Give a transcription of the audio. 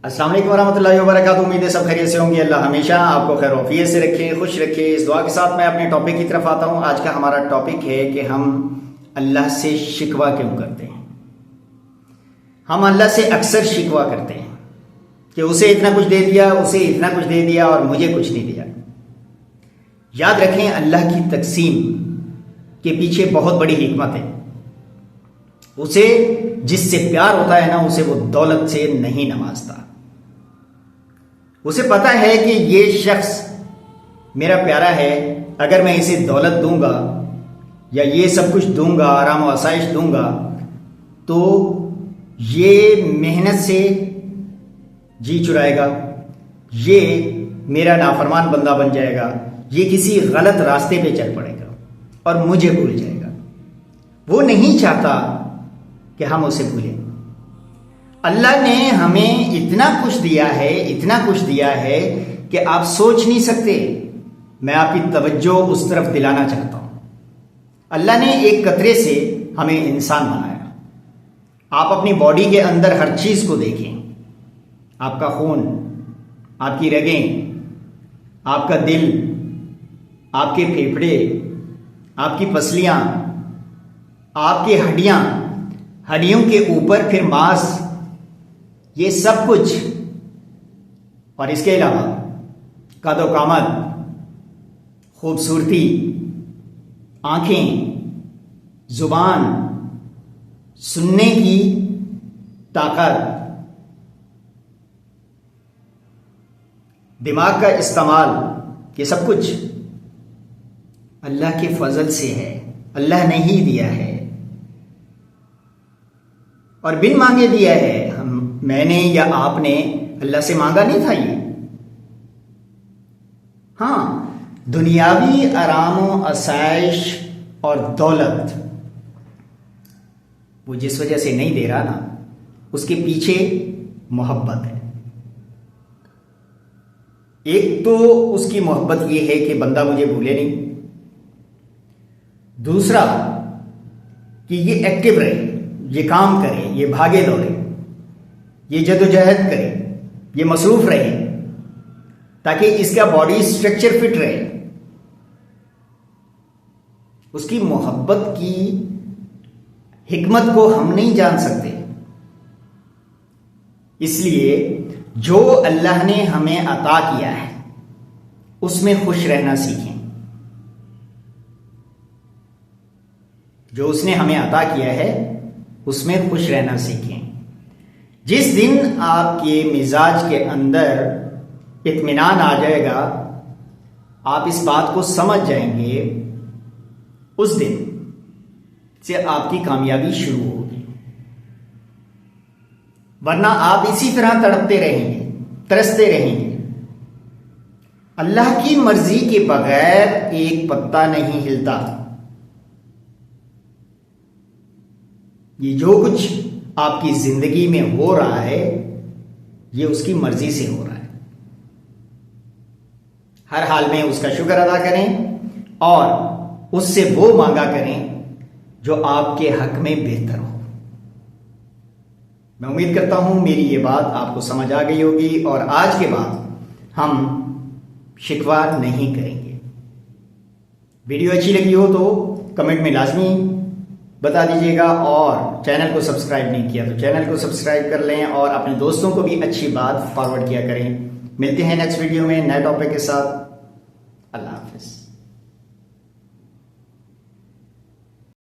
अस्सलाम वालेकुम वरहमतुल्लाहि वबरकातुहू। उम्मीद है सब खैरियत से होंगे। अल्लाह हमेशा आपको खैर वफियत से रखे, खुश रखे। इस दुआ के साथ मैं अपने टॉपिक की तरफ आता हूँ। आज का हमारा टॉपिक है कि हम अल्लाह से शिकवा क्यों करते हैं। हम अल्लाह से अक्सर शिकवा करते हैं कि उसे इतना कुछ दे दिया, उसे इतना कुछ दे दिया और मुझे कुछ नहीं दिया। याद रखें, अल्लाह की तकसीम के पीछे बहुत बड़ी हिकमत है। उसे जिससे प्यार होता है ना, उसे वो दौलत से नहीं नवाजता। उसे पता है कि ये शख्स मेरा प्यारा है, अगर मैं इसे दौलत दूंगा या ये सब कुछ दूंगा, आराम और आसाइश दूंगा, तो ये मेहनत से जी चुराएगा, ये मेरा नाफरमान बंदा बन जाएगा, ये किसी गलत रास्ते पे चल पड़ेगा और मुझे भूल जाएगा। वो नहीं चाहता कि हम उसे भूलें। अल्लाह ने हमें इतना कुछ दिया है, इतना कुछ दिया है कि आप सोच नहीं सकते। मैं आपकी तवज्जो उस तरफ दिलाना चाहता हूं। अल्लाह ने एक कतरे से हमें इंसान बनाया। आप अपनी बॉडी के अंदर हर चीज को देखें। आपका खून, आपकी रगें, आपका दिल, आपके फेफड़े, आपकी पसलियां, आपकी हड्डियां, हड्डियों के ऊपर फिर मांस, ये सब कुछ, और इसके अलावा कदो-कामत, खूबसूरती, आंखें, जुबान, सुनने की ताकत, दिमाग का इस्तेमाल, ये सब कुछ अल्लाह के फजल से है। अल्लाह ने ही दिया है और बिन मांगे दिया है। मैंने या आपने अल्लाह से मांगा नहीं था ये। हां, दुनियावी आराम आसाइश और दौलत वो जिस वजह से नहीं दे रहा ना, उसके पीछे मोहब्बत है। एक तो उसकी मोहब्बत ये है कि बंदा मुझे भूले नहीं। दूसरा कि ये एक्टिव रहे, ये काम करे, ये भागे दौड़े, ये जदोजहद करे, ये मसरूफ रहे, ताकि इसका बॉडी स्ट्रक्चर फिट रहे। उसकी मोहब्बत की हिकमत को हम नहीं जान सकते। इसलिए जो अल्लाह ने हमें अता किया है उसमें खुश रहना सीखें। जो उसने हमें अता किया है उसमें खुश रहना सीखें। जिस दिन आपके मिजाज के अंदर इत्मीनान आ जाएगा, आप इस बात को समझ जाएंगे, उस दिन से आपकी कामयाबी शुरू होगी। वरना आप इसी तरह तड़पते रहेंगे, तरसते रहेंगे। अल्लाह की मर्जी के बगैर एक पत्ता नहीं हिलता। ये जो कुछ आपकी जिंदगी में हो रहा है, ये उसकी मर्जी से हो रहा है। हर हाल में उसका शुक्र अदा करें और उससे वो मांगा करें जो आपके हक में बेहतर हो। मैं उम्मीद करता हूं मेरी ये बात आपको समझ आ गई होगी और आज के बाद हम शिकवा नहीं करेंगे। वीडियो अच्छी लगी हो तो कमेंट में लाजमी बता दीजिएगा और चैनल को सब्सक्राइब नहीं किया तो चैनल को सब्सक्राइब कर लें और अपने दोस्तों को भी अच्छी बात फॉरवर्ड किया करें। मिलते हैं नेक्स्ट वीडियो में नए टॉपिक के साथ। अल्लाह हाफिज।